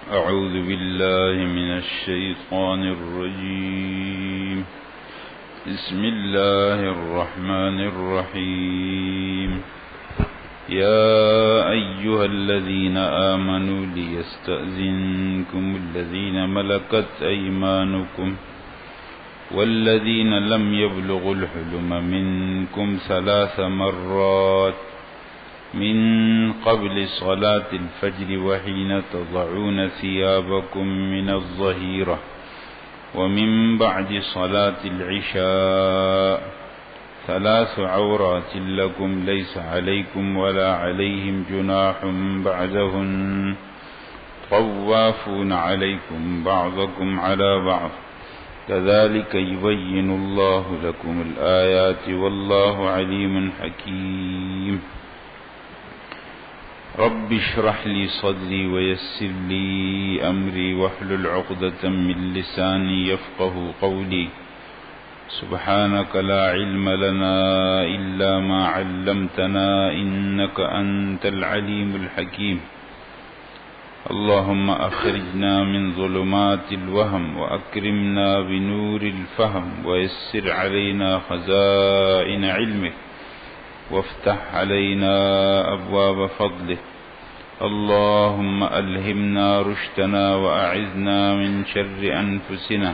أعوذ بالله من الشيطان الرجيم. بسم الله الرحمن الرحيم. يا أيها الذين آمنوا ليستأذنكم الذين ملكت أيمانكم والذين لم يبلغوا الحلم منكم 3 مرات من قبل صلاة الفجر وحين تضعون ثيابكم من الظهيرة ومن بعد صلاة العشاء 3 عورات لكم ليس عليكم ولا عليهم جناح بعدهن طوافون عليكم بعضكم على بعض كذلك يبين الله لكم الآيات والله عليم حكيم. رب اشرح لي صدري ويسر لي أمري واحلل عقدة من لساني يفقه قولي. سبحانك لا علم لنا إلا ما علمتنا إنك أنت العليم الحكيم. اللهم أخرجنا من ظلمات الوهم وأكرمنا بنور الفهم ويسر علينا خزائن علمك وافتح علينا أبواب فضلك. اللهم ألهمنا رشدنا وأعذنا من شر أنفسنا.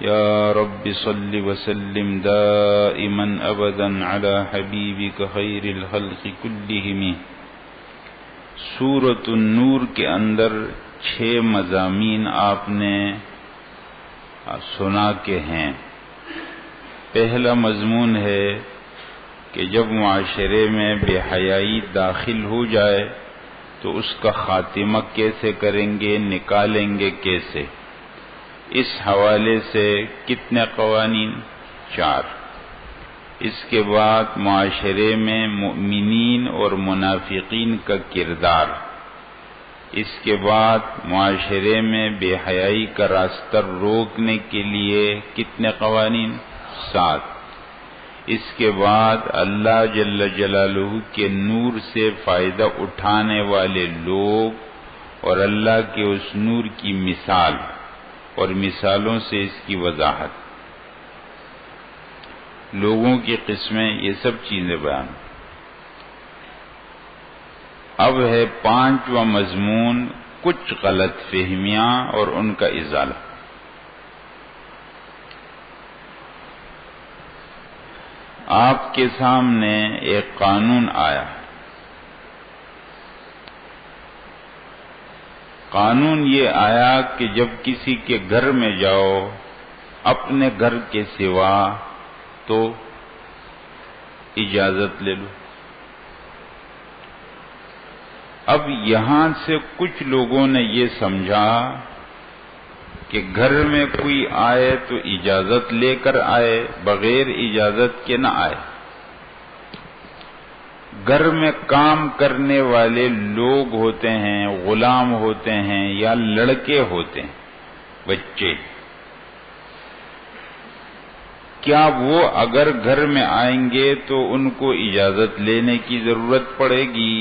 يا رب صل وسلم دائما أبدا على حبيبك خير الخلق كلهم. سورۃ النور کے اندر 6 مضامین آپ نے سنا کے ہیں. پہلا مضمون ہے کہ جب معاشرے میں بے حیائی داخل ہو جائے تو اس کا خاتمہ کیسے کریں گے، نکالیں گے کیسے. اس حوالے سے کتنے قوانین؟ 4. اس کے بعد معاشرے میں مؤمنین اور منافقین کا کردار. اس کے بعد معاشرے میں بے حیائی کا راستہ روکنے کے لیے کتنے قوانین؟ 7. اس کے بعد اللہ جل جلالہ کے نور سے فائدہ اٹھانے والے لوگ اور اللہ کے اس نور کی مثال اور مثالوں سے اس کی وضاحت، لوگوں کی قسمیں، یہ سب چیزیں بیان. اب ہے 5واں مضمون، کچھ غلط فہمیاں اور ان کا ازالہ. آپ کے سامنے ایک قانون آیا. قانون یہ آیا کہ جب کسی کے گھر میں جاؤ اپنے گھر کے سوا تو اجازت لے لو. اب یہاں سے کچھ لوگوں نے یہ سمجھا کہ گھر میں کوئی آئے تو اجازت لے کر آئے، بغیر اجازت کے نہ آئے. گھر میں کام کرنے والے لوگ ہوتے ہیں، غلام ہوتے ہیں یا لڑکے ہوتے ہیں، بچے، کیا وہ اگر گھر میں آئیں گے تو ان کو اجازت لینے کی ضرورت پڑے گی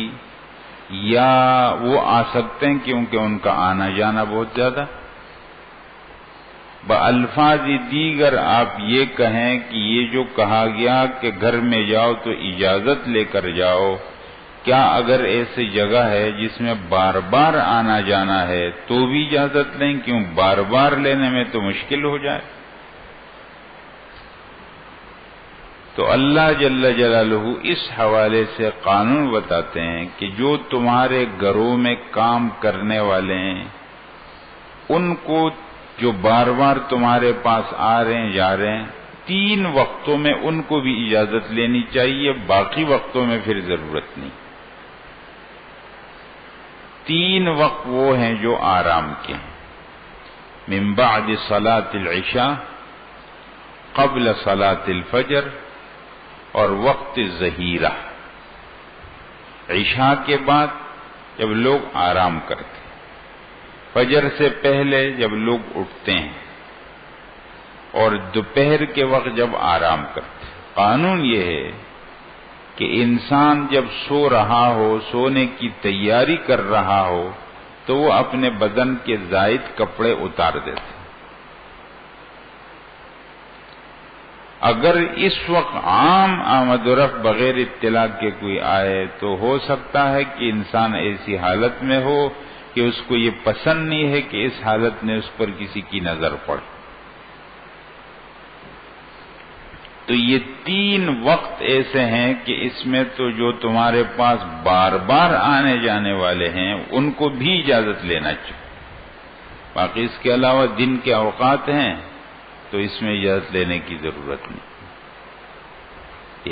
یا وہ آ سکتے ہیں کیونکہ ان کا آنا جانا بہت زیادہ؟ بألفاظ دیگر آپ یہ کہیں کہ یہ جو کہا گیا کہ گھر میں جاؤ تو اجازت لے کر جاؤ، کیا اگر ایسی جگہ ہے جس میں بار بار آنا جانا ہے تو بھی اجازت لیں؟ کیوں بار بار لینے میں تو مشکل ہو جائے. تو اللہ جل جلالہ اس حوالے سے قانون بتاتے ہیں کہ جو تمہارے گھروں میں کام کرنے والے ہیں ان کو جو بار بار تمہارے پاس آ رہے ہیں جا رہے ہیں، 3 وقتوں میں ان کو بھی اجازت لینی چاہیے، باقی وقتوں میں پھر ضرورت نہیں. 3 وقت وہ ہیں جو آرام کے ہیں. من بعد صلاة العشاء، قبل صلاة الفجر، اور وقت ظہیرہ. عشاء کے بعد جب لوگ آرام کرتے، فجر سے پہلے جب لوگ اٹھتے ہیں، اور دوپہر کے وقت جب آرام کرتے. قانون یہ ہے کہ انسان جب سو رہا ہو، سونے کی تیاری کر رہا ہو، تو وہ اپنے بدن کے زائد کپڑے اتار دیتے. اگر اس وقت عام آمد و رفت بغیر اطلاع کے کوئی آئے تو ہو سکتا ہے کہ انسان ایسی حالت میں ہو کہ اس کو یہ پسند نہیں ہے کہ اس حالت میں اس پر کسی کی نظر پڑے. تو یہ 3 وقت ایسے ہیں کہ اس میں تو جو تمہارے پاس بار بار آنے جانے والے ہیں ان کو بھی اجازت لینا چاہیے. باقی اس کے علاوہ دن کے اوقات ہیں تو اس میں اجازت لینے کی ضرورت نہیں.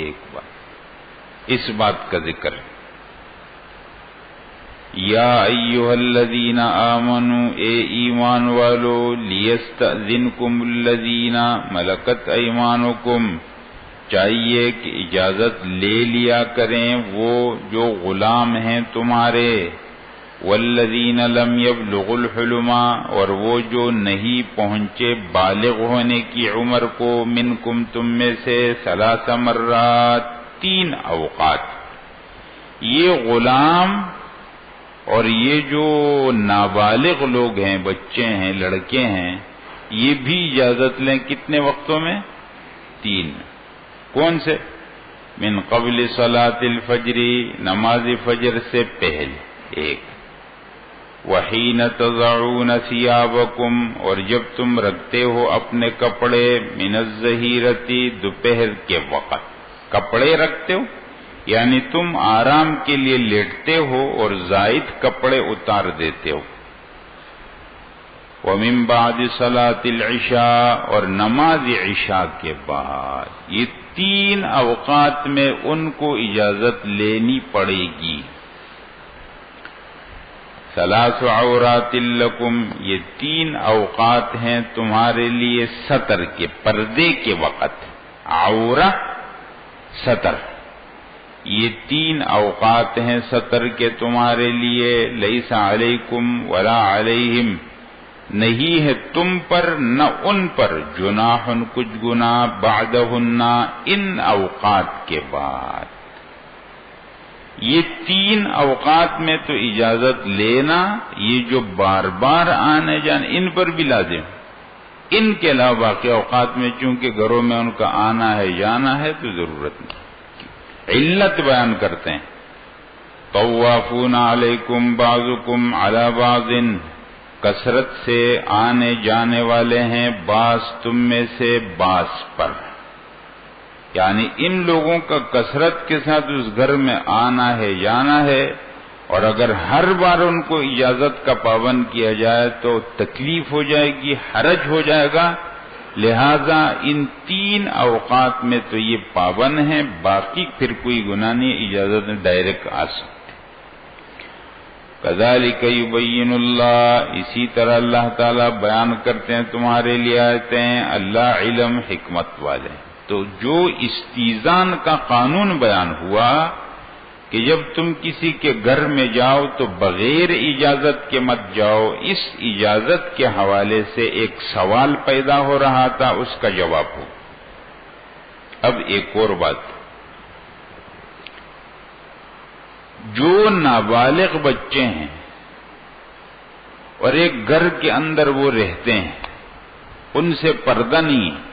ایک بات اس بات کا ذکر ہے. یا ایھا الذین آمنوا اے ایمان والو لیستأذنکم الذین ملکت ایمانکم چاہیے کہ اجازت لے لیا کریں وہ جو غلام ہیں تمہارے والذین لم یبلغوا الحلم اور وہ جو نہیں پہنچے بالغ ہونے کی عمر کو منکم تم میں سے 3 مرات 3 اوقات. یہ غلام اور یہ جو نابالغ لوگ ہیں بچے ہیں لڑکے ہیں یہ بھی اجازت لیں کتنے وقتوں میں 3. کون سے؟ من قبل صلاۃ الفجر نماز فجر سے پہلے 1. وحین تضعون ثیابکم اور جب تم رکھتے ہو اپنے کپڑے من الظہیرۃ دوپہر کے وقت کپڑے رکھتے ہو یعنی تم آرام کے لیے لیٹتے ہو اور زائد کپڑے اتار دیتے ہو. ومن بعد صلاۃ العشاء اور نماز عشاء کے بعد یہ 3 اوقات میں ان کو اجازت لینی پڑے گی. 3 عورات لکم یہ 3 اوقات ہیں تمہارے لیے ستر کے پردے کے وقت. عورہ ستر یہ 3 اوقات ہیں ستر کے تمہارے لیے. لیس علیکم ولا علیہم نہیں ہے تم پر نہ ان پر جناح کچھ گناہ بعدہن ان اوقات کے بعد. یہ 3 اوقات میں تو اجازت لینا یہ جو بار بار آنے جانے ان پر بھی لازم. ان کے علاوہ باقی اوقات میں چونکہ گھروں میں ان کا آنا ہے جانا ہے تو ضرورت نہیں. علت بیان کرتے ہیں طوافون علیکم بعضکم علی بعض کثرت سے آنے جانے والے ہیں بعض تم میں سے بعض پر. یعنی ان لوگوں کا کثرت کے ساتھ اس گھر میں آنا ہے جانا ہے اور اگر ہر بار ان کو اجازت کا پابند کیا جائے تو تکلیف ہو جائے گی حرج ہو جائے گا. لہذا ان 3 اوقات میں تو یہ پابند ہیں باقی پھر کوئی گناہ نہیں اجازت ڈائریکٹ آ سکتی. کذالک یبین اللہ اسی طرح اللہ تعالیٰ بیان کرتے ہیں تمہارے لیے آیتیں اللہ علم حکمت والے. تو جو استیزان کا قانون بیان ہوا کہ جب تم کسی کے گھر میں جاؤ تو بغیر اجازت کے مت جاؤ اس اجازت کے حوالے سے ایک سوال پیدا ہو رہا تھا اس کا جواب ہو. اب ایک اور بات جو نابالغ بچے ہیں اور ایک گھر کے اندر وہ رہتے ہیں ان سے پردہ نہیں ہے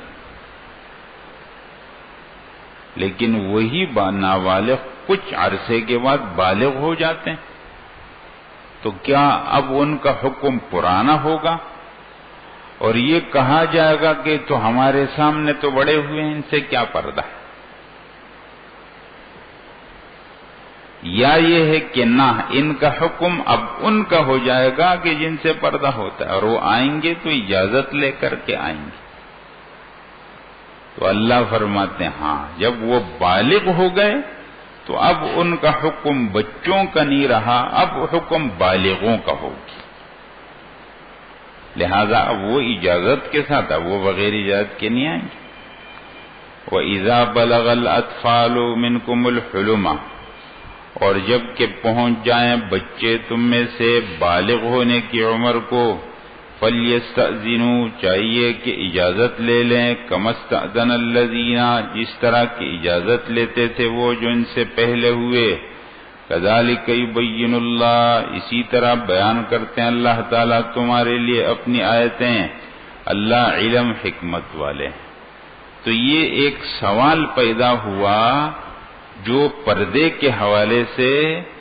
لیکن وہی نابالغ کچھ عرصے کے بعد بالغ ہو جاتے ہیں تو کیا اب ان کا حکم پرانا ہوگا اور یہ کہا جائے گا کہ تو ہمارے سامنے تو بڑے ہوئے ہیں ان سے کیا پردہ ہے؟ یا یہ ہے کہ نہ ان کا حکم اب ان کا ہو جائے گا کہ جن سے پردہ ہوتا ہے اور وہ آئیں گے تو اجازت لے کر کے آئیں گے. تو اللہ فرماتے ہیں ہاں جب وہ بالغ ہو گئے تو اب ان کا حکم بچوں کا نہیں رہا اب حکم بالغوں کا ہوگی. لہذا اب وہ اجازت کے ساتھ اب وہ بغیر اجازت کے نہیں آئیں گے. وَإِذَا بَلَغَ الْأَطْفَالُ مِنْكُمُ الْحُلُمَ اور جب کہ پہنچ جائیں بچے تم میں سے بالغ ہونے کی عمر کو فَلْيَسْتَأْذِنُوا چاہیے کہ اجازت لے لیں كَمَا اسْتَأْذَنَ الَّذِينَ جس طرح کی اجازت لیتے تھے وہ جو ان سے پہلے ہوئے کذالک یبین اللہ، اسی طرح بیان کرتے ہیں اللہ تعالیٰ تمہارے لیے اپنی آیتیں، اللہ علم حکمت والے ہیں۔ تو یہ ایک سوال پیدا ہوا جو پردے کے حوالے سے،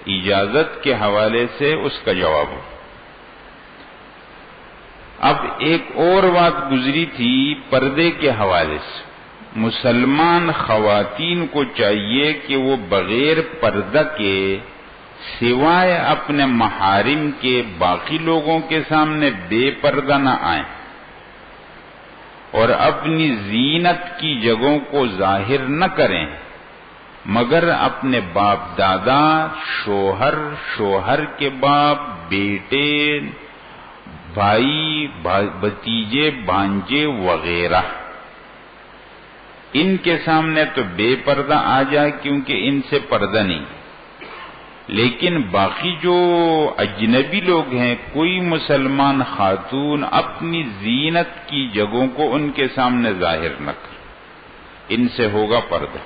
اجازت کے حوالے سے اس کا جواب ہو۔ اب ایک اور بات گزری تھی پردے کے حوالے سے، مسلمان خواتین کو چاہیے کہ وہ بغیر پردہ کے سوائے اپنے محارم کے باقی لوگوں کے سامنے بے پردہ نہ آئیں اور اپنی زینت کی جگہوں کو ظاہر نہ کریں مگر اپنے باپ دادا، شوہر، شوہر کے باپ، بیٹے، بھائی، بھتیجے، بھانجے وغیرہ، ان کے سامنے تو بے پردہ آ جائے کیونکہ ان سے پردہ نہیں، لیکن باقی جو اجنبی لوگ ہیں کوئی مسلمان خاتون اپنی زینت کی جگہوں کو ان کے سامنے ظاہر نہ کر، ان سے ہوگا پردہ۔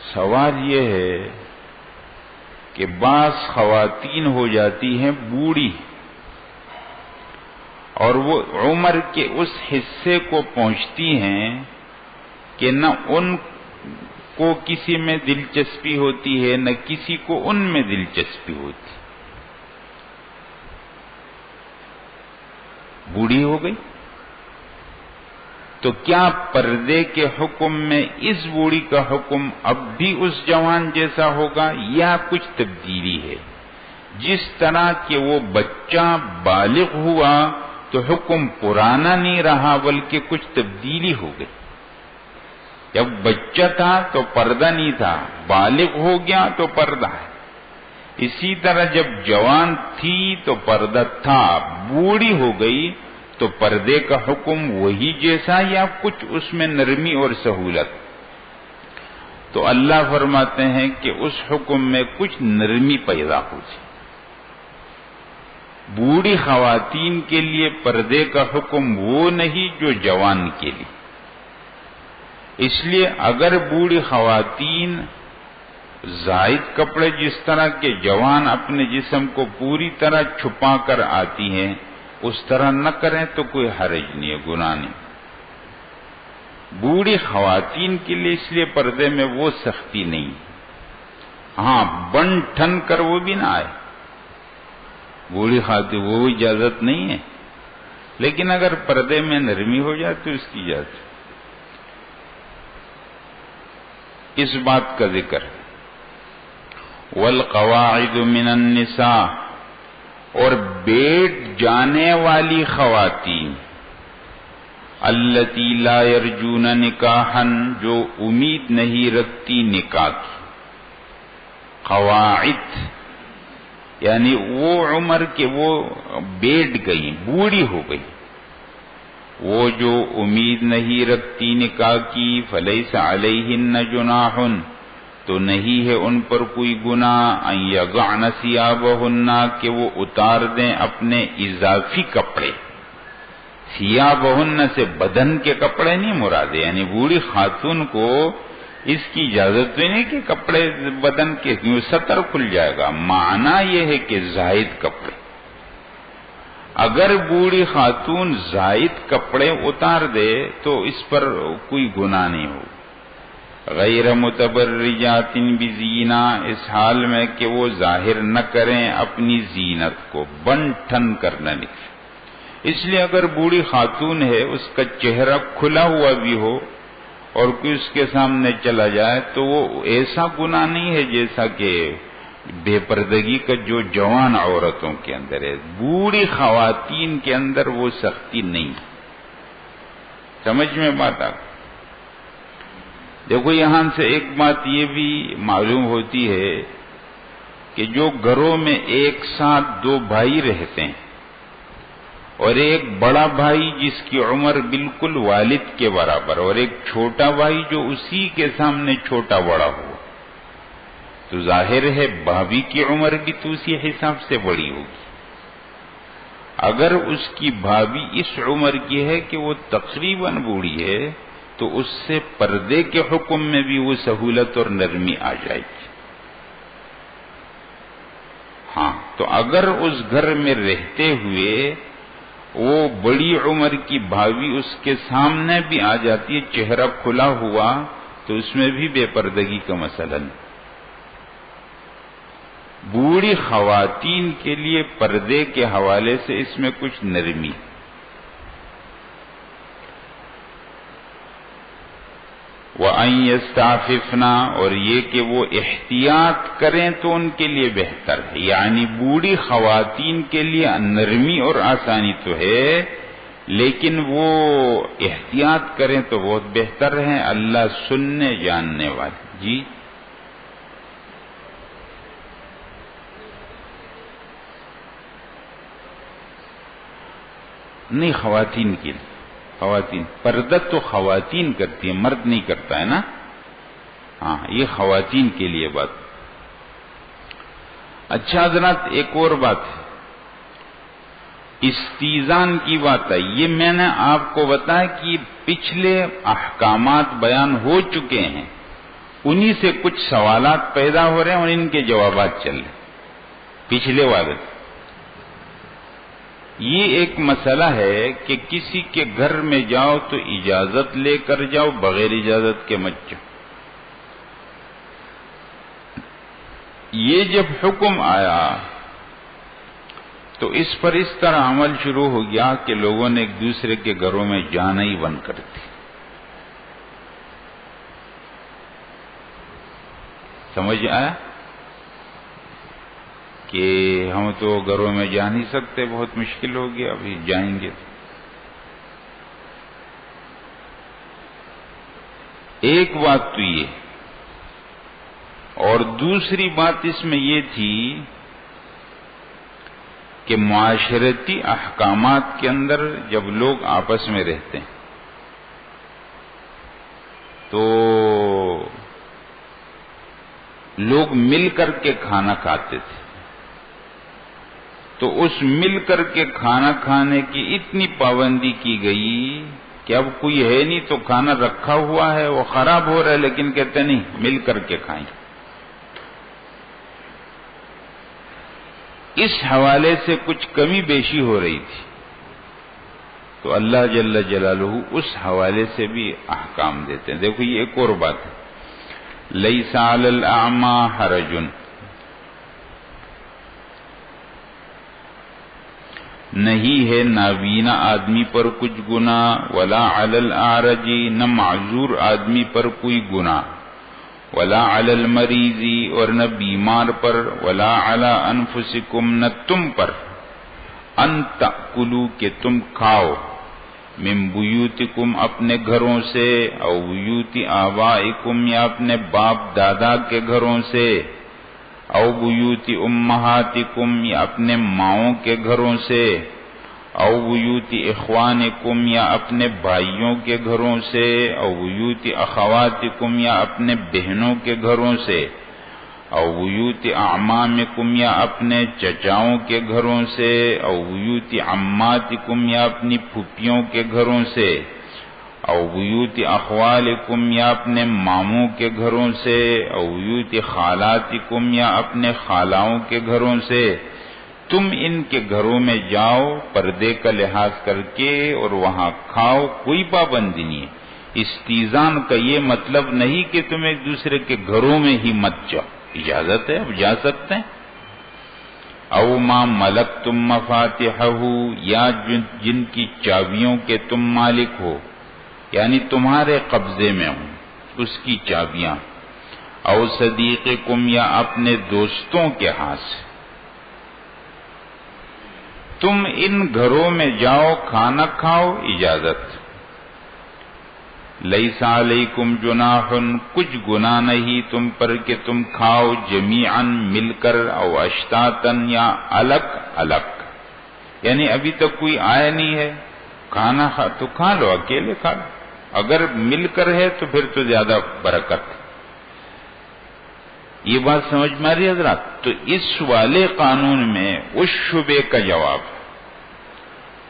سوال یہ ہے کہ بعض خواتین ہو جاتی ہیں بوڑھی اور وہ عمر کے اس حصے کو پہنچتی ہیں کہ نہ ان کو کسی میں دلچسپی ہوتی ہے نہ کسی کو ان میں دلچسپی ہوتی، بوڑھی ہو گئی تو کیا پردے کے حکم میں اس بوڑھی کا حکم اب بھی اس جوان جیسا ہوگا یا کچھ تبدیلی ہے؟ جس طرح کہ وہ بچہ بالغ ہوا تو حکم پرانا نہیں رہا بلکہ کچھ تبدیلی ہو گئی۔ جب بچہ تھا تو پردہ نہیں تھا، بالغ ہو گیا تو پردہ ہے۔ اسی طرح جب جوان تھی تو پردہ تھا، بوڑھی ہو گئی تو پردے کا حکم وہی جیسا یا کچھ اس میں نرمی اور سہولت؟ تو اللہ فرماتے ہیں کہ اس حکم میں کچھ نرمی پیدا ہو جائے۔ بوڑھی خواتین کے لیے پردے کا حکم وہ نہیں جو جوان کے لیے، اس لیے اگر بوڑھی خواتین زائد کپڑے جس طرح کے جوان اپنے جسم کو پوری طرح چھپا کر آتی ہیں اس طرح نہ کریں تو کوئی حرج نہیں ہے، گناہ نہیں۔ بوڑھی خواتین کے لیے اس لیے پردے میں وہ سختی نہیں، ہاں بن ٹھن کر وہ بھی نہ آئے، بوڑھی خواتین وہ اجازت نہیں ہے، لیکن اگر پردے میں نرمی ہو جائے تو اس کی اجازت۔ اس بات کا ذکر والقواعد من النساء، اور بیٹھ جانے والی خواتین، التی لا یرجون نکاحا، جو امید نہیں رکھتی نکاح کی۔ قواعد یعنی وہ عمر کے وہ بیٹھ گئی، بوڑھی ہو گئی، وہ جو امید نہیں رکھتی نکاح کی، فلیس علیہن جناح، تو نہیں ہے ان پر کوئی گناہ، ان یضعن ثیابہن، کہ وہ اتار دیں اپنے اضافی کپڑے۔ ثیابہن سے بدن کے کپڑے نہیں مراد، یعنی بوڑھی خاتون کو اس کی اجازت بھی نہیں کہ کپڑے بدن کے کیوں سطر کھل جائے گا، معنی یہ ہے کہ زائد کپڑے۔ اگر بوڑھی خاتون زائد کپڑے اتار دے تو اس پر کوئی گناہ نہیں ہو، غیر متبرجات بزینہ، اس حال میں کہ وہ ظاہر نہ کریں اپنی زینت کو، بن ٹھن کر نہ نکلے۔ اس لیے اگر بوڑھی خاتون ہے اس کا چہرہ کھلا ہوا بھی ہو اور کوئی اس کے سامنے چلا جائے تو وہ ایسا گناہ نہیں ہے جیسا کہ بے پردگی کا جو جوان عورتوں کے اندر ہے، بوڑھی خواتین کے اندر وہ سختی نہیں۔ سمجھ میں بات آ گئی؟ دیکھو یہاں سے ایک بات یہ بھی معلوم ہوتی ہے کہ جو گھروں میں ایک ساتھ دو بھائی رہتے ہیں اور ایک بڑا بھائی جس کی عمر بالکل والد کے برابر اور ایک چھوٹا بھائی جو اسی کے سامنے چھوٹا بڑا ہو، تو ظاہر ہے بھابھی کی عمر بھی تو اسی حساب سے بڑی ہوگی۔ اگر اس کی بھابھی اس عمر کی ہے کہ وہ تقریباً بوڑھی ہے تو اس سے پردے کے حکم میں بھی وہ سہولت اور نرمی آ جائے گی۔ اگر اس گھر میں رہتے ہوئے وہ بڑی عمر کی بھاوی اس کے سامنے بھی آ جاتی ہے چہرہ کھلا ہوا تو اس میں بھی بے پردگی کا مسئلہ نہیں. بوڑھی خواتین کے لیے پردے کے حوالے سے اس میں کچھ نرمی. وَأَن يَسْتَعْفِفْنَا، اور یہ کہ وہ احتیاط کریں تو ان کے لیے بہتر ہے. یعنی بوڑھی خواتین کے لیے نرمی اور آسانی تو ہے لیکن وہ احتیاط کریں تو بہت بہتر ہے. اللہ سننے جاننے والے. جی نہیں، خواتین کے لیے. خواتین پردہ تو خواتین کرتی ہیں، مرد نہیں کرتا ہے نا. ہاں یہ خواتین کے لیے بات. اچھا حضرات ایک اور بات ہے، استیزان کی بات ہے. یہ میں نے آپ کو بتایا کہ پچھلے احکامات بیان ہو چکے ہیں، انہی سے کچھ سوالات پیدا ہو رہے ہیں اور ان کے جوابات چل رہے ہیں پچھلے والے. یہ ایک مسئلہ ہے کہ کسی کے گھر میں جاؤ تو اجازت لے کر جاؤ، بغیر اجازت کے مت جاؤ. یہ جب حکم آیا تو اس پر اس طرح عمل شروع ہو گیا کہ لوگوں نے ایک دوسرے کے گھروں میں جانا ہی بند کر دی. سمجھ آیا کہ ہم تو گھروں میں جا نہیں سکتے، بہت مشکل ہو گیا، ابھی جائیں گے. ایک بات تو یہ، اور دوسری بات اس میں یہ تھی کہ معاشرتی احکامات کے اندر جب لوگ آپس میں رہتے ہیں تو لوگ مل کر کے کھانا کھاتے تھے. تو اس مل کر کے کھانا کھانے کی اتنی پابندی کی گئی کہ اب کوئی ہے نہیں تو کھانا رکھا ہوا ہے وہ خراب ہو رہا ہے لیکن کہتے نہیں مل کر کے کھائیں. اس حوالے سے کچھ کمی بیشی ہو رہی تھی تو اللہ جل جلالہ اس حوالے سے بھی احکام دیتے ہیں. دیکھو یہ ایک اور بات ہے، لیس علی الاعمی حرج، نہیں ہے نابینا آدمی پر کچھ گناہ، ولا علی الاعرج، نہ معذور آدمی پر کوئی گناہ، ولا علی المریض، اور نہ بیمار پر، ولا علی انفسکم، نہ تم پر، ان تأکلوا کہ تم کھاؤ، من بیوتکم اپنے گھروں سے، او بیوت آبائکم یا اپنے باپ دادا کے گھروں سے، او بیوت امہاتکم یا اپنے ماؤں کے گھروں سے، او بیوت اخوانکم یا اپنے بھائیوں کے گھروں سے، او بیوت اخواتکم یا اپنے بہنوں کے گھروں سے، او بیوت اعمامکم یا اپنے چچاؤں کے گھروں سے، او بیوت عماتکم یا اپنی پھپھیوں کے گھروں سے، او بیوت اخوالکم یا اپنے ماموں کے گھروں سے، او بیوت خالاتکم یا اپنے خالاؤں کے گھروں سے. تم ان کے گھروں میں جاؤ پردے کا لحاظ کر کے اور وہاں کھاؤ، کوئی پابندی نہیں ہے. استیزان کا یہ مطلب نہیں کہ تم ایک دوسرے کے گھروں میں ہی مت جاؤ، اجازت ہے، اب جا سکتے ہیں. او ما ملکتم مفاتحہ، یا جن کی چابیوں کے تم مالک ہو، یعنی تمہارے قبضے میں ہوں اس کی چابیاں. او صدیقکم یا اپنے دوستوں کے ہاتھ سے. تم ان گھروں میں جاؤ کھانا کھاؤ، اجازت. لیس علیکم جناح، کچھ گناہ نہیں تم پر کہ تم کھاؤ جمیعاً مل کر، او اشتاتاً یا الگ الگ. یعنی ابھی تک کوئی آیا نہیں ہے کھانا تو کھا لو، اکیلے کھا لو، اگر مل کر ہے تو پھر تو زیادہ برکت. یہ بات سمجھ میں آ رہی حضرات؟ تو اس والے قانون میں اس شبے کا جواب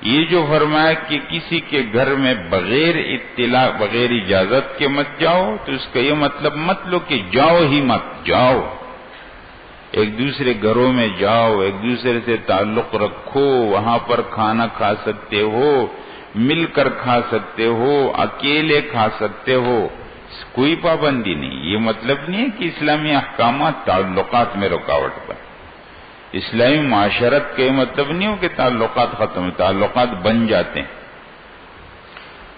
یہ جو فرمایا کہ کسی کے گھر میں بغیر اطلاع بغیر اجازت کے مت جاؤ، تو اس کا یہ مطلب مت لو کہ جاؤ ہی مت جاؤ. ایک دوسرے گھروں میں جاؤ، ایک دوسرے سے تعلق رکھو، وہاں پر کھانا کھا سکتے ہو، مل کر کھا سکتے ہو، اکیلے کھا سکتے ہو، کوئی پابندی نہیں۔ یہ مطلب نہیں ہے کہ اسلامی احکامات تعلقات میں رکاوٹ بن۔ اسلامی معاشرت کے مطلب نہیں ہو کہ تعلقات ختم، تعلقات بن جاتے ہیں۔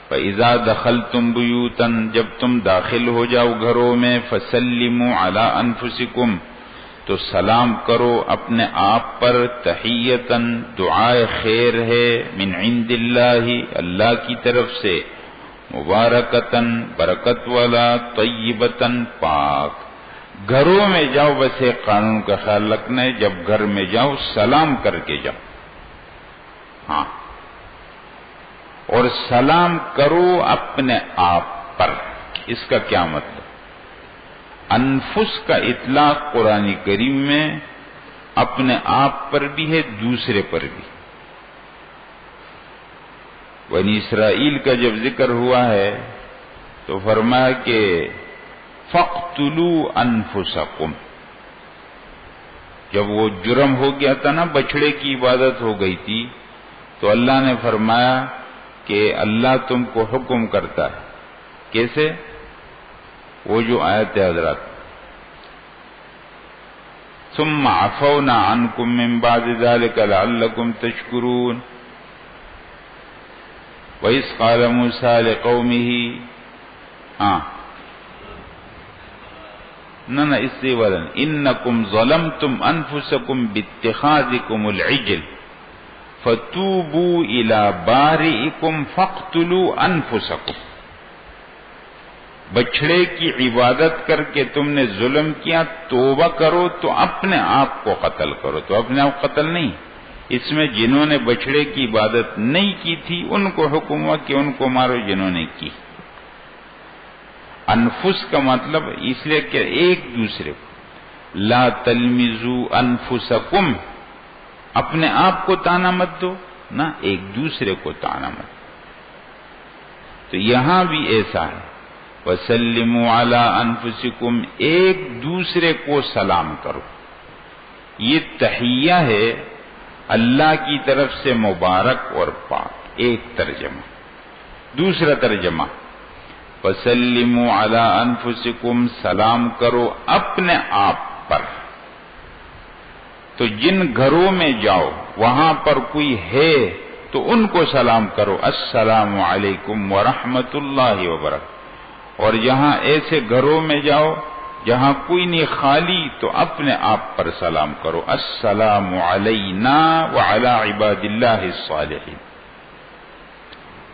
فَإِذَا دَخَلْتُمْ بُيُوتًا، جب تم داخل ہو جاؤ گھروں میں، فَسَلِّمُوا عَلَىٰ أَنفُسِكُمْ، تو سلام کرو اپنے آپ پر، تحیتاً، دعائے خیر ہے، من عند اللہ، اللہ کی طرف سے، مبارکتاً، برکت والا، طیبتاً، پاک۔ گھروں میں جاؤ، بس ایک قانون کا خیال رکھنا ہے، جب گھر میں جاؤ سلام کر کے جاؤ، ہاں، اور سلام کرو اپنے آپ پر۔ اس کا کیا مطلب؟ انفس کا اطلاق قرآن کریم میں اپنے آپ پر بھی ہے، دوسرے پر بھی۔ بنی اسرائیل کا جب ذکر ہوا ہے تو فرمایا کہ فَاقْتُلُوا أَنفُسَكُمْ، جب وہ جرم ہو گیا تھا نا، بچڑے کی عبادت ہو گئی تھی، تو اللہ نے فرمایا کہ اللہ تم کو حکم کرتا ہے، کیسے؟ وہ جو آیت ہے حضرات، ثم عفونا عنكم من بعد ذلك لعلكم تشكرون، وإذ قال موسى لقومه، نہ اس سے ورن انکم ظلمتم انفسکم باتخاذکم العجل فتوبوا الى بارئکم فاقتلوا انفسکم، بچڑے کی عبادت کر کے تم نے ظلم کیا، توبہ کرو تو اپنے آپ کو قتل کرو۔ تو اپنے آپ قتل نہیں، اس میں جنہوں نے بچڑے کی عبادت نہیں کی تھی ان کو حکم ہوا کہ ان کو مارو جنہوں نے کی۔ انفس کا مطلب اس لیے کہ ایک دوسرے کو، لا تلمزوا انفسکم، اپنے آپ کو تانا مت دو، نہ ایک دوسرے کو تانا مت دو۔ تو یہاں بھی ایسا ہے، وَسَلِّمُوا عَلَىٰ أَنفُسِكُمْ، ایک دوسرے کو سلام کرو۔ یہ تحیہ ہے اللہ کی طرف سے مبارک اور پاک، ایک ترجمہ۔ دوسرا ترجمہ، وَسَلِّمُوا عَلَىٰ أَنفُسِكُمْ، سلام کرو اپنے آپ پر۔ تو جن گھروں میں جاؤ وہاں پر کوئی ہے تو ان کو سلام کرو، السلام علیکم ورحمۃ اللہ وبرکاتہ۔ اور جہاں ایسے گھروں میں جاؤ جہاں کوئی نہیں، خالی، تو اپنے آپ پر سلام کرو، السلام علینا وعلی عباد اللہ الصالحین۔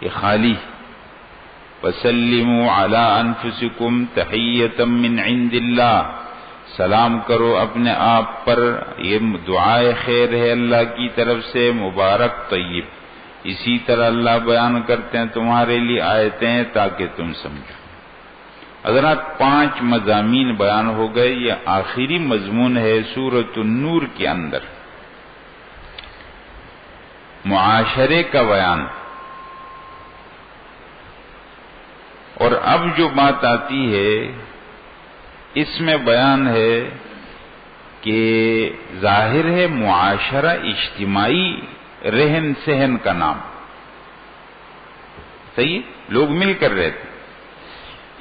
یہ خالی، وَسَلِّمُوا عَلَىٰ أَنفُسِكُمْ تَحِيَّةً مِّنْ عِندِ اللَّهِ، سلام کرو اپنے آپ پر، یہ دعائے خیر ہے اللہ کی طرف سے، مبارک طیب۔ اسی طرح اللہ بیان کرتے ہیں تمہارے لیے آیتیں تاکہ تم سمجھو۔ حضرات 5 مضامین بیان ہو گئے، یہ آخری مضمون ہے سورۃ النور کے اندر، معاشرے کا بیان۔ اور اب جو بات آتی ہے اس میں بیان ہے کہ ظاہر ہے معاشرہ اجتماعی رہن سہن کا نام، صحیح، لوگ مل کر رہتے۔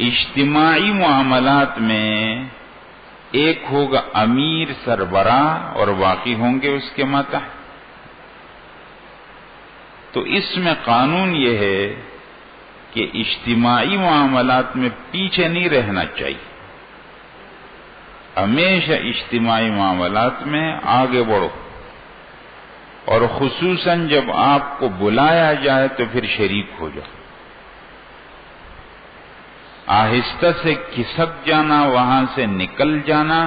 اجتماعی معاملات میں ایک ہوگا امیر سربراہ اور باقی ہوں گے اس کے ماتحت۔ تو اس میں قانون یہ ہے کہ اجتماعی معاملات میں پیچھے نہیں رہنا چاہیے، ہمیشہ اجتماعی معاملات میں آگے بڑھو، اور خصوصاً جب آپ کو بلایا جائے تو پھر شریک ہو جاؤ۔ آہستہ سے کھسک جانا، وہاں سے نکل جانا،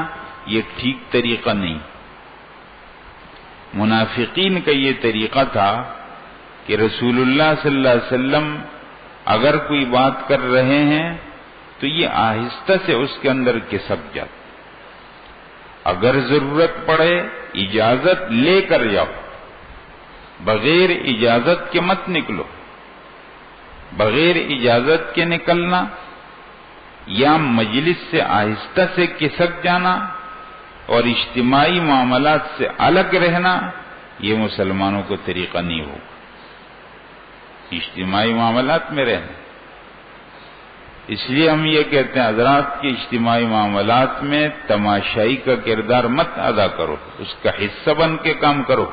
یہ ٹھیک طریقہ نہیں۔ منافقین کا یہ طریقہ تھا کہ رسول اللہ صلی اللہ علیہ وسلم اگر کوئی بات کر رہے ہیں تو یہ آہستہ سے اس کے اندر کھسک جاتا، اگر ضرورت پڑے اجازت لے کر جاؤ، بغیر اجازت کے مت نکلو۔ بغیر اجازت کے نکلنا یا مجلس سے آہستہ سے کھسک جانا اور اجتماعی معاملات سے الگ رہنا یہ مسلمانوں کو طریقہ نہیں ہوگا. اجتماعی معاملات میں رہنا، اس لیے ہم یہ کہتے ہیں حضرات کہ اجتماعی معاملات میں تماشائی کا کردار مت ادا کرو، اس کا حصہ بن کے کام کرو.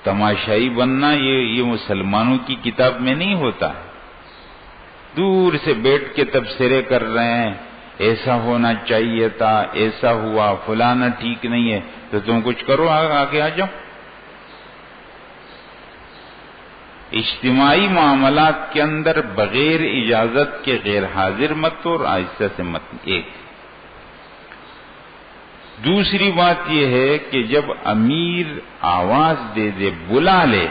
تماشائی بننا یہ مسلمانوں کی کتاب میں نہیں ہوتا. دور سے بیٹھ کے تبصرے کر رہے ہیں، ایسا ہونا چاہیے تھا، ایسا ہوا، فلانا ٹھیک نہیں ہے، تو تم کچھ کرو، آگے آ جاؤ. اجتماعی معاملات کے اندر بغیر اجازت کے غیر حاضر مت ہو اور آہستہ سے مت. ایک دوسری بات یہ ہے کہ جب امیر آواز دے دے، بلا لے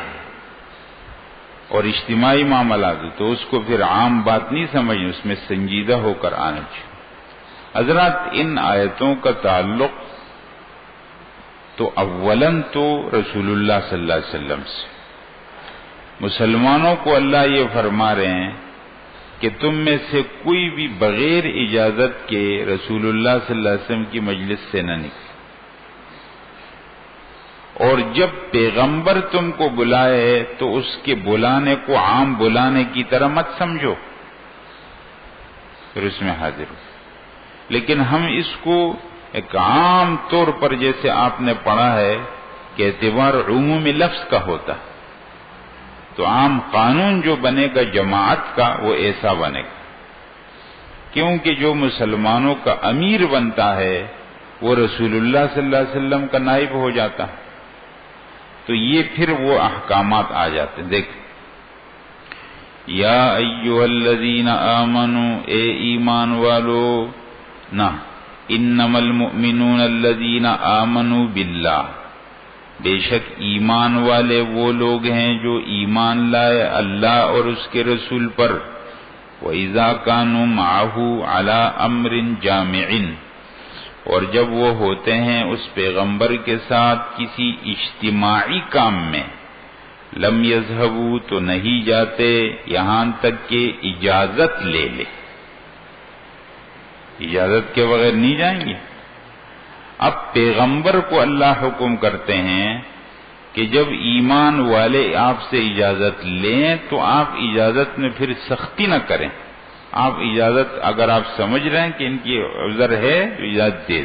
اور اجتماعی معاملات تو اس کو پھر عام بات نہیں سمجھیں، اس میں سنجیدہ ہو کر آنا چاہیے. حضرات ان آیتوں کا تعلق تو اولاً تو رسول اللہ صلی اللہ علیہ وسلم سے. مسلمانوں کو اللہ یہ فرما رہے ہیں کہ تم میں سے کوئی بھی بغیر اجازت کے رسول اللہ صلی اللہ علیہ وسلم کی مجلس سے نہ نکلے، اور جب پیغمبر تم کو بلائے تو اس کے بلانے کو عام بلانے کی طرح مت سمجھو، پھر اس میں حاضر ہو. لیکن ہم اس کو ایک عام طور پر جیسے آپ نے پڑھا ہے کہ اعتبار عمومی لفظ کا ہوتا ہے، تو عام قانون جو بنے گا جماعت کا وہ ایسا بنے گا، کیونکہ جو مسلمانوں کا امیر بنتا ہے وہ رسول اللہ صلی اللہ علیہ وسلم کا نائب ہو جاتا ہے. تو یہ پھر وہ احکامات آ جاتے ہیں. دیکھ، یا ایھا الذین آمنوا، اے ایمان والو، نہ انما المؤمنون الذین آمنوا باللہ، بے شک ایمان والے وہ لوگ ہیں جو ایمان لائے اللہ اور اس کے رسول پر. وَإِذَا كَانُوا مَعَهُ عَلَىٰ أَمْرٍ جَامِعٍ، اور جب وہ ہوتے ہیں اس پیغمبر کے ساتھ کسی اجتماعی کام میں، لم يذهبوا، تو نہیں جاتے یہاں تک کہ اجازت لے لے. اجازت کے بغیر نہیں جائیں گے. اب پیغمبر کو اللہ حکم کرتے ہیں کہ جب ایمان والے آپ سے اجازت لیں تو آپ اجازت میں پھر سختی نہ کریں. آپ اجازت اگر آپ سمجھ رہے ہیں کہ ان کی عذر ہے تو اجازت دے.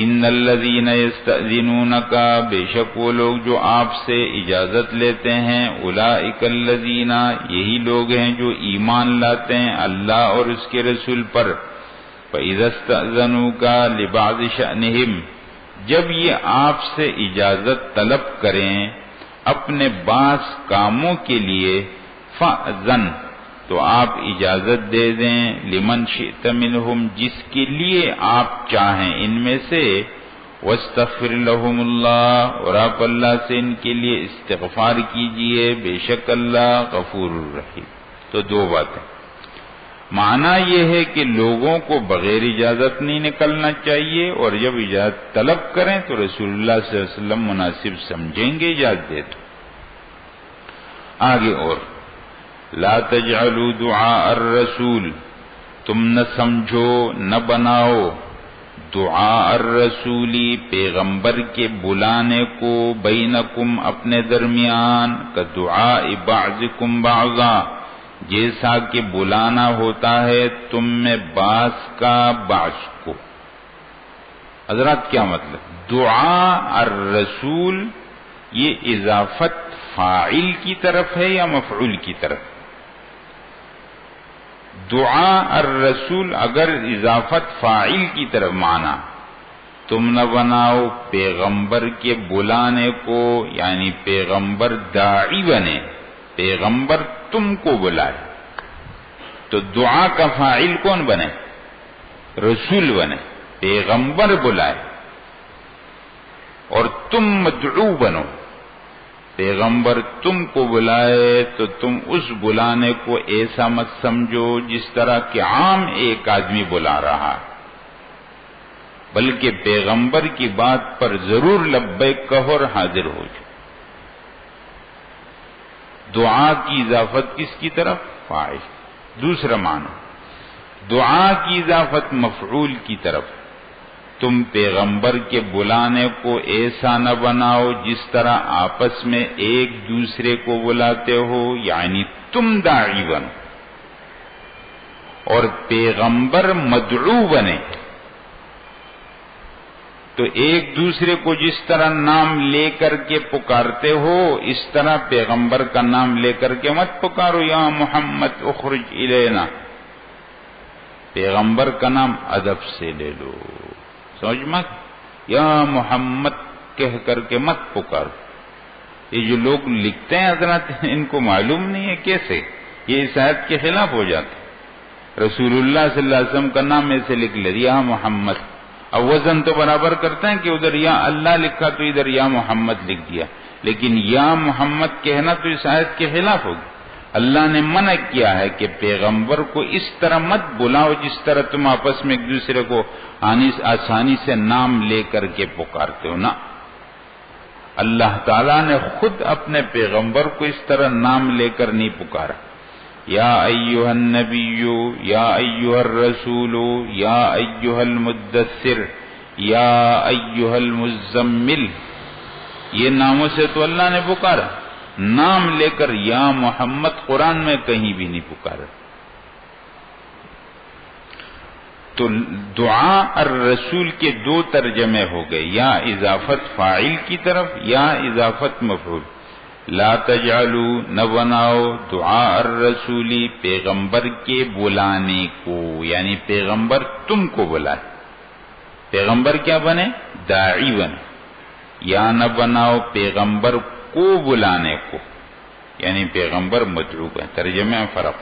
ان الذین یستأذنونک، بے شک وہ لوگ جو آپ سے اجازت لیتے ہیں، اولئک الذین، یہی لوگ ہیں جو ایمان لاتے ہیں اللہ اور اس کے رسول پر. فَإِذَا اسْتَأْذَنُوكَ لِبَعْضِ شَأْنِهِمْ، جب یہ آپ سے اجازت طلب کریں اپنے بعض کاموں کے لیے، فَأْذَن، تو آپ اجازت دے دیں، لمن شئت منہم، جس کے لیے آپ چاہیں ان میں سے، واستغفر لهم اللہ، اور آپ اللہ سے ان کے لیے استغفار کیجئے، بے شک اللہ غفور الرحیم. تو دو باتیں. معنی یہ ہے کہ لوگوں کو بغیر اجازت نہیں نکلنا چاہیے، اور جب اجازت طلب کریں تو رسول اللہ صلی اللہ علیہ وسلم مناسب سمجھیں گے اجازت دے تو. آگے اور لا تجعلوا دعاء الرسول، تم نہ سمجھو نہ بناؤ دعاء الرسولی، پیغمبر کے بلانے کو، بینکم، اپنے درمیان، کا دعاء بعضکم بعضا، جیسا کہ بلانا ہوتا ہے تم میں بعض کا بعض کو. حضرات کیا مطلب؟ دعاء الرسول یہ اضافت فاعل کی طرف ہے یا مفعول کی طرف؟ دعاء الرسول اگر اضافت فاعل کی طرف مانا، تم نہ بناؤ پیغمبر کے بلانے کو، یعنی پیغمبر داعی بنے، پیغمبر تم کو بلائے، تو دعا کا فاعل کون بنے؟ رسول بنے. پیغمبر بلائے اور تم مدعو بنو. پیغمبر تم کو بلائے تو تم اس بلانے کو ایسا مت سمجھو جس طرح کہ عام ایک آدمی بلا رہا، بلکہ پیغمبر کی بات پر ضرور لبیک کہو اور حاضر ہو جاؤ. دعا کی اضافت کس کی طرف؟ فاعل. دوسرا معنی دعا کی اضافت مفعول کی طرف، تم پیغمبر کے بلانے کو ایسا نہ بناؤ جس طرح آپس میں ایک دوسرے کو بلاتے ہو، یعنی تم داعی بنو اور پیغمبر مدعو بنے، تو ایک دوسرے کو جس طرح نام لے کر کے پکارتے ہو اس طرح پیغمبر کا نام لے کر کے مت پکارو، یا محمد اخرج الینا، پیغمبر کا نام ادب سے لے لو، سمجھ مت، یا محمد کہہ کر کے مت پکارو۔ یہ جو لوگ لکھتے ہیں حضرات ان کو معلوم نہیں ہے کیسے یہ اس آیت کے خلاف ہو جاتے، رسول اللہ صلی اللہ علیہ وسلم کا نام ایسے لکھ لے یا محمد، اب وزن تو برابر کرتے ہیں کہ ادھر یا اللہ لکھا تو ادھر یا محمد لکھ دیا، لیکن یا محمد کہنا تو اس آیت کے خلاف ہوگی۔ اللہ نے منع کیا ہے کہ پیغمبر کو اس طرح مت بلاؤ جس طرح تم آپس میں ایک دوسرے کو آسانی سے نام لے کر کے پکارتے ہو، نا، اللہ تعالیٰ نے خود اپنے پیغمبر کو اس طرح نام لے کر نہیں پکارا، یا ایھا النبی، یا ایھا الرسول، یا ایھا المدثر، یا ایھا المزمل، یہ ناموں سے تو اللہ نے پکارا، نام لے کر یا محمد قرآن میں کہیں بھی نہیں پکارا۔ تو دعا الرسول کے دو ترجمے ہو گئے، یا اضافت فاعل کی طرف یا اضافت مفعول۔ لا تجعلوا، نہ بناؤ، دعا الرسولی، پیغمبر کے بلانے کو، یعنی پیغمبر تم کو بلائے، پیغمبر کیا بنے؟ داعی بنے، یا نہ بناؤ پیغمبر کو بلانے کو، یعنی پیغمبر مدعو ہے، ترجمے میں فرق،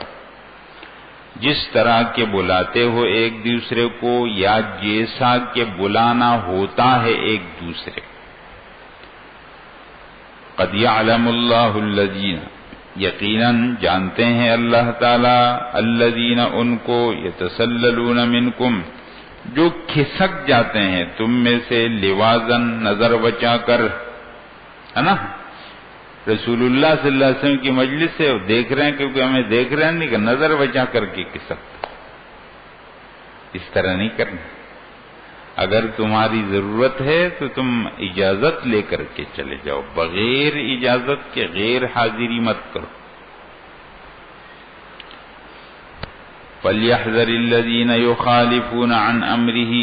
جس طرح کے بلاتے ہو ایک دوسرے کو یا جیسا کہ بلانا ہوتا ہے ایک دوسرے کو۔ قد یعلم اللہ الذین، یقیناً جانتے ہیں اللہ تعالی، الذین ان کو، یتسللون منکم، جو کھسک جاتے ہیں تم میں سے، لوازن نظر بچا کر، ہے نا، رسول اللہ صلی اللہ علیہ وسلم کی مجلس سے دیکھ رہے ہیں کیونکہ ہمیں دیکھ رہے ہیں، نہیں کہ نظر بچا کر کے کھسکتے، اس طرح نہیں کرنا، اگر تمہاری ضرورت ہے تو تم اجازت لے کر کے چلے جاؤ، بغیر اجازت کے غیر حاضری مت کرو۔ فَلْيَحْذَرِ الَّذِينَ يُخَالِفُونَ عَنْ أَمْرِهِ،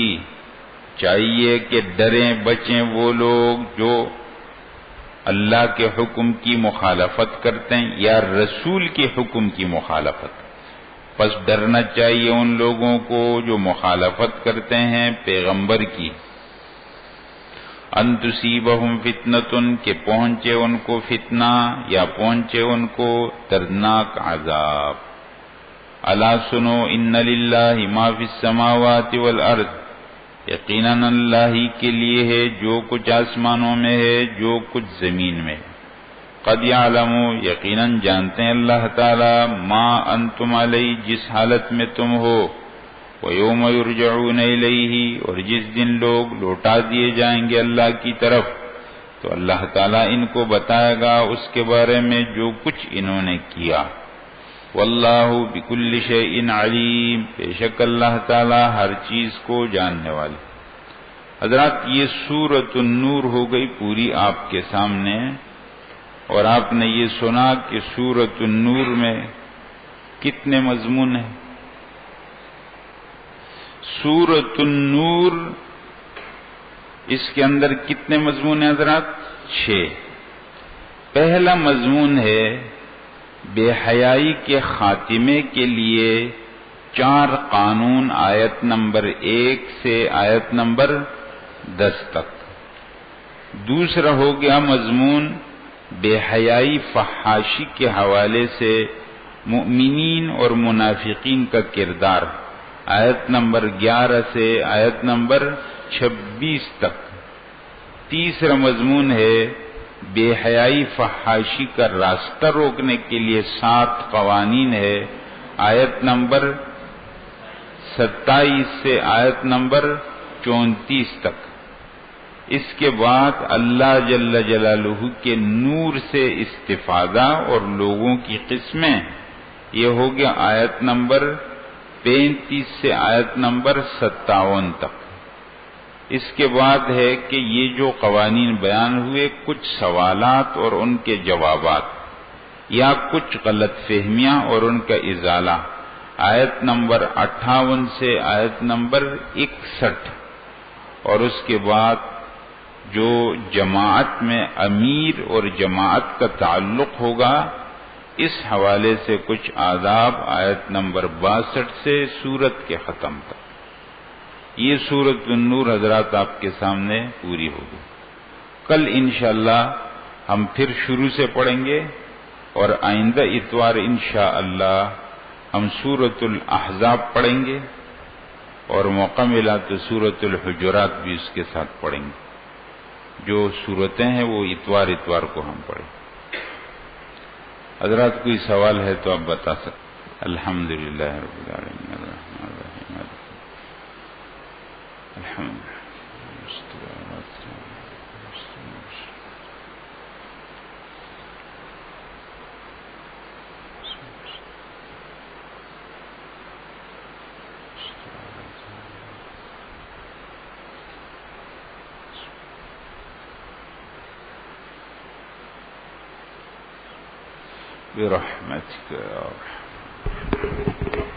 چاہیے کہ ڈریں بچیں وہ لوگ جو اللہ کے حکم کی مخالفت کرتے ہیں یا رسول کے حکم کی مخالفت، پس ڈرنا چاہیے ان لوگوں کو جو مخالفت کرتے ہیں پیغمبر کی، ان تصیبہم فتنۃ، کہ پہنچے ان کو فتنہ یا پہنچے ان کو دردناک عذاب۔ الا سنو، ان للہ ما فی السماوات والارض، یقیناً اللہ ہی کے لیے ہے جو کچھ آسمانوں میں ہے جو کچھ زمین میں۔ قد یعلم، یقیناً جانتے ہیں اللہ تعالی، ما انتم علیہ، جس حالت میں تم ہو، ویوم یرجعون الیہ، اور جس دن لوگ لوٹا دیے جائیں گے اللہ کی طرف، تو اللہ تعالی ان کو بتائے گا اس کے بارے میں جو کچھ انہوں نے کیا۔ واللہ بکل شیء علیم، بے شک اللہ تعالی ہر چیز کو جاننے والے۔ حضرات یہ سورۃ النور ہو گئی پوری آپ کے سامنے، اور آپ نے یہ سنا کہ سورۃ النور میں کتنے مضمون ہیں۔ سورۃ النور اس کے اندر کتنے مضمون ہیں حضرات؟ 6۔ پہلا مضمون ہے بے حیائی کے خاتمے کے لیے 4 قانون، آیت نمبر 1 سے آیت نمبر 10 تک۔ دوسرا ہو گیا مضمون بے حیائی فحاشی کے حوالے سے مؤمنین اور منافقین کا کردار، آیت نمبر 11 سے آیت نمبر 26 تک۔ تیسرا مضمون ہے بے حیائی فحاشی کا راستہ روکنے کے لیے 7 قوانین ہے، آیت نمبر 27 سے آیت نمبر 34 تک۔ اس کے بعد اللہ جل جلالہ کے نور سے استفادہ اور لوگوں کی قسمیں، یہ ہو گیا آیت نمبر 35 سے آیت نمبر 57 تک۔ اس کے بعد ہے کہ یہ جو قوانین بیان ہوئے، کچھ سوالات اور ان کے جوابات یا کچھ غلط فہمیاں اور ان کا ازالہ، آیت نمبر 58 سے آیت نمبر 61، اور اس کے بعد جو جماعت میں امیر اور جماعت کا تعلق ہوگا، اس حوالے سے کچھ آداب آیت نمبر 62 سے سورت کے ختم تک۔ یہ سورۃ النور حضرات آپ کے سامنے پوری ہوگی۔ کل انشاءاللہ ہم پھر شروع سے پڑھیں گے، اور آئندہ اتوار انشاءاللہ ہم سورۃ الاحزاب پڑھیں گے، اور موقع ملا تو سورۃ الحجرات بھی اس کے ساتھ پڑھیں گے۔ جو سورتیں ہیں وہ اتوار کو ہم پڑھیں۔ حضرات کوئی سوال ہے تو آپ بتا سکتے۔ الحمدللہ رب العالمین الرحمن الرحیم الحمدللہ۔ برحمتك يا رب۔